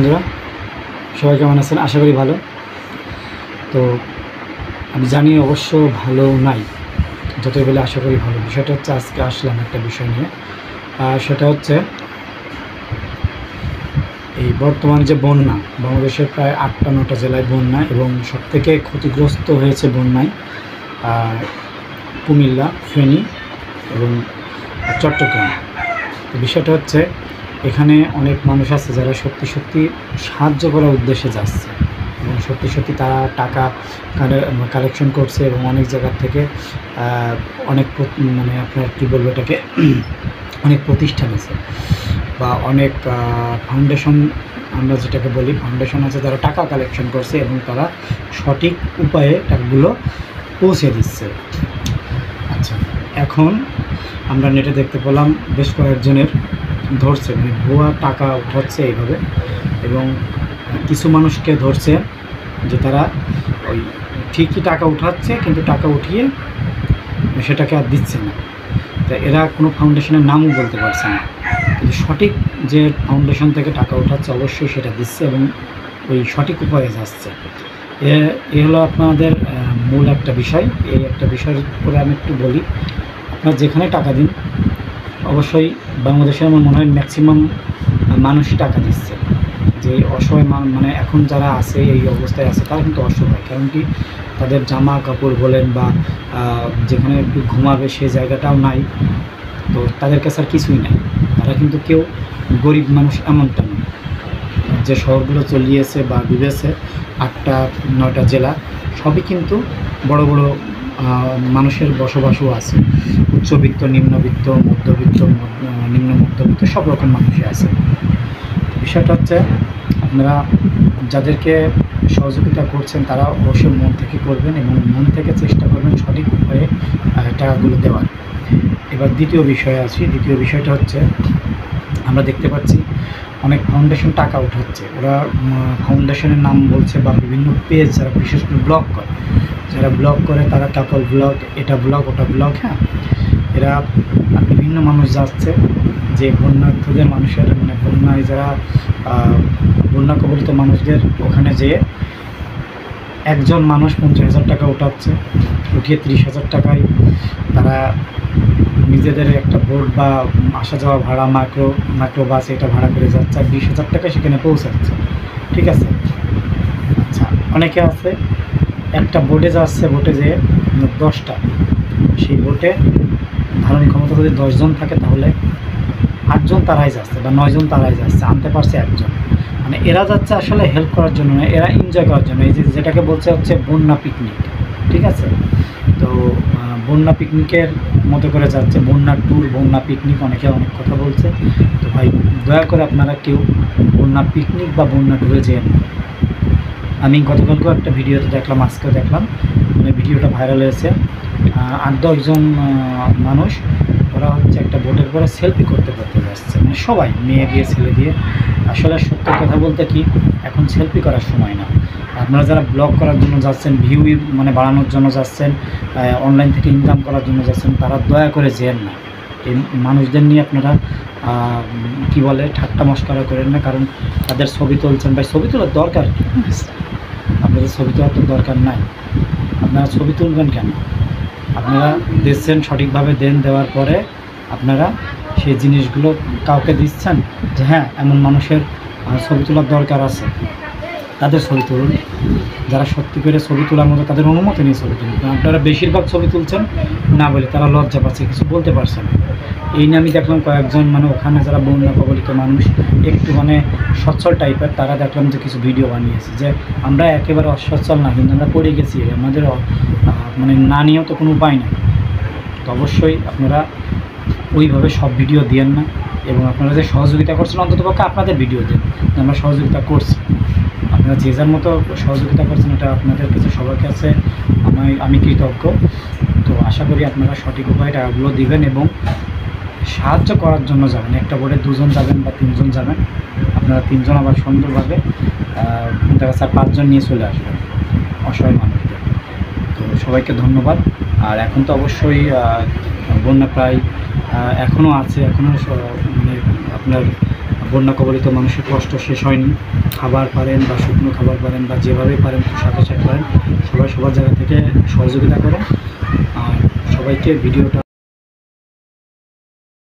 বন্ধুরা, সবাই কেমন আছেন? আশা করি ভালো। তো আমি জানি অবশ্য ভালো নাই, যতই বলে আশা করি ভালো। বিষয়টা হচ্ছে আজকে আসলাম একটা বিষয় নিয়ে, সেটা হচ্ছে এই বর্তমান যে বন্যা, বাংলাদেশের প্রায় 8টা-9টা জেলায় বন্যা, এবং সবথেকে ক্ষতিগ্রস্ত হয়েছে বন্যায় কুমিল্লা, ফেনী এবং চট্টগ্রাম। তো বিষয়টা হচ্ছে এখানে অনেক মানুষ আছে যারা সত্যি সত্যি সাহায্য করার উদ্দেশ্যে যাচ্ছে, এবং সত্যি সত্যি তারা টাকা কালেকশন করছে, এবং অনেক জায়গার থেকে অনেক মানে আপনার কী বলবো এটাকে অনেক প্রতিষ্ঠান আছে বা অনেক ফাউন্ডেশন, আমরা যেটাকে বলি ফাউন্ডেশন আছে, যারা টাকা কালেকশন করছে এবং তারা সঠিক উপায়ে টাকাগুলো পৌঁছে দিচ্ছে। আচ্ছা, এখন আমরা নেটে দেখতে পেলাম বেশ কয়েকজনের ধরছে, মানে ভুয়া টাকা উঠাচ্ছে এইভাবে, এবং কিছু মানুষকে ধরছে যে তারা ওই ঠিকই টাকা উঠাচ্ছে, কিন্তু টাকা উঠিয়ে সেটাকে আর দিচ্ছে না। তা এরা কোনো ফাউন্ডেশনের নামও বলতে পারছে না, কিন্তু সঠিক যে ফাউন্ডেশন থেকে টাকা উঠাচ্ছে অবশ্যই সেটা দিচ্ছে এবং ওই সঠিক উপায়ে যাচ্ছে। এ হলো আপনাদের মূল একটা বিষয়। এই একটা বিষয়ের উপরে আমি একটু বলি। আপনারা যেখানে টাকা দিন, অবশ্যই বাংলাদেশে আমার মনে হয় ম্যাক্সিমাম মানুষই টাকা দিচ্ছে। যে অসহায় মানে এখন যারা আছে এই অবস্থায় আছে তারা কিন্তু অসহায়, কারণ কি তাদের জামা কাপড় বলেন বা যেখানে একটু ঘুমাবে সেই জায়গাটাও নাই, তো তাদের কাছে আর কিছুই নাই। তারা কিন্তু কেউ গরিব মানুষ এমনটা নয়। যে শহরগুলো চলিয়েছে বা ডুবেছে 8টা-9টা জেলা, সবই কিন্তু বড় বড় মানুষের বসবাসও আছে। উচ্চবিত্ত, নিম্নবিত্ত, মধ্যবিত্ত, নিম্ন মধ্যবিত্ত সব রকম মানুষই আছে। বিষয়টা হচ্ছে আপনারা যাদেরকে সহযোগিতা করছেন তারা অবশ্যই মন থেকে করবেন এবং মন থেকে চেষ্টা করবেন সঠিক উপায়ে টাকাগুলো দেওয়ার। এবার দ্বিতীয় বিষয়ে আছি। দ্বিতীয় বিষয়টা হচ্ছে আমরা দেখতে পাচ্ছি অনেক ফাউন্ডেশন টাকা উঠাচ্ছে। ওরা ফাউন্ডেশনের নাম বলছে বা বিভিন্ন পেজ যারা বিশেষ করে ব্লগ করে, যারা ব্লগ করে তারা কাপল ব্লগ, এটা ব্লগ, ওটা ব্লগ, হ্যাঁ, এরা বিভিন্ন মানুষ যাচ্ছে যে বন্যার্থদের মানুষের, মানে বন্যায় যারা বন্যা কবলিত মানুষদের ওখানে যেয়ে একজন মানুষ 50,000 টাকা উঠাচ্ছে, উঠিয়ে 30,000 টাকায় তারা নিজেদের একটা বোট বা আসা যাওয়া ভাড়া, মাইক্রো বাস এটা ভাড়া করে যাচ্ছে, আর 20,000 টাকা সেখানে পৌঁছাচ্ছে। ঠিক আছে। আচ্ছা, অনেকে আছে একটা বোটে যাচ্ছে, বোটে যেয়ে 10টা, সেই বোটে ধারণ ক্ষমতা যদি 10 জন থাকে তাহলে 8 জন তারাই যাচ্ছে বা 9 জন তারাই যাচ্ছে, আনতে পারছে একজন। মানে এরা যাচ্ছে আসলে হেল্প করার জন্য না, এরা এনজয় করার জন্য। এই যেটাকে বলছে হচ্ছে বন্যা পিকনিক। ঠিক আছে। তো বন্যা পিকনিকের মতো করে যাচ্ছে, বন্যা ট্যুর, বন্যা পিকনিক, অনেকে অনেক কথা বলছে। তো ভাই, দয়া করে আপনারা কেউ বন্যা পিকনিক বা বন্যা ট্যুরে যেন। আমি গতকালকেও একটা ভিডিওতে দেখলাম, আজকেও দেখলাম, মানে ভিডিওটা ভাইরাল হয়েছে। 8-10 জন মানুষ, ওরা হচ্ছে একটা বোটের পরে সেলফি করতে যাচ্ছে, মানে সবাই, মেয়ে দিয়ে ছেলে দিয়ে। আসলে সত্য কথা বলতে কি, এখন সেলফি করার সময় না। আপনারা যারা ব্লগ করার জন্য যাচ্ছেন, ভিউ মানে বাড়ানোর জন্য যাচ্ছেন, অনলাইন থেকে ইনকাম করার জন্য যাচ্ছেন, তারা দয়া করে যেন না। এই মানুষদের নিয়ে আপনারা কী বলে ঠাট্টা মশকরা করেন না, কারণ তাদের ছবি তুলছেন। ভাই, ছবি তোলার দরকার কি? আপনাদের ছবি তোলার তো দরকার নাই। আপনারা ছবি তুলবেন কেন? আপনারা দিচ্ছেন সঠিকভাবে, দেওয়ার পরে আপনারা সেই জিনিসগুলো কাউকে দিচ্ছেন যে হ্যাঁ এমন মানুষের ছবি তোলার দরকার আছে, তাদের ছবি তুলুন। যারা সত্যি করে ছবি তোলার মতো, তাদের অনুমতি নিয়ে ছবি তুলুন। আপনারা বেশিরভাগ ছবি তুলছেন না বলে তারা লজ্জা পাচ্ছে, কিছু বলতে পারছে না। এই নিয়ে আমি দেখলাম কয়েকজন, মানে ওখানে যারা বন্যা কবলিত মানুষ, একটু মানে সচ্ছল টাইপের, তারা দেখলাম যে কিছু ভিডিও বানিয়েছে যে আমরা একেবারে অসচ্ছল না, কিন্তু আমরা পড়ে গেছি, আমাদের মানে না নিয়েও তো কোনো উপায় নেই। তো অবশ্যই আপনারা ওইভাবে সব ভিডিও দিয়েন না, এবং আপনারা যে সহযোগিতা করছেন অন্ততপক্ষে আপনাদের ভিডিও দিন যে আমরা সহযোগিতা করছি। আপনারা যে যার মতো সহযোগিতা করছেন, এটা আপনাদের কাছে, সবার কাছে আমি কৃতজ্ঞ। তো আশা করি আপনারা সঠিক উপায়ে টাকাগুলো দিবেন এবং সাহায্য করার জন্য যাবেন। একটা বোটে 2 জন যাবেন বা 3 জন যাবেন, আপনারা 3 জন আবার সুন্দরভাবে দেখা যাচ্ছে 5 জন নিয়ে চলে আসবেন অসহায় মানুষদের। তো সবাইকে ধন্যবাদ। আর এখন তো অবশ্যই বন্যা প্রায় এখনও আছে, এখনও মানে আপনার বন্যা কবলিত মানুষের কষ্ট শেষ হয়নি। খাবার পারেন বা শুকনো খাবার পারেন বা যেভাবে পারেন পোশাক আশাক পারেন, সবাই সবার জায়গা থেকে সহযোগিতা করেন। আর সবাইকে ভিডিওটা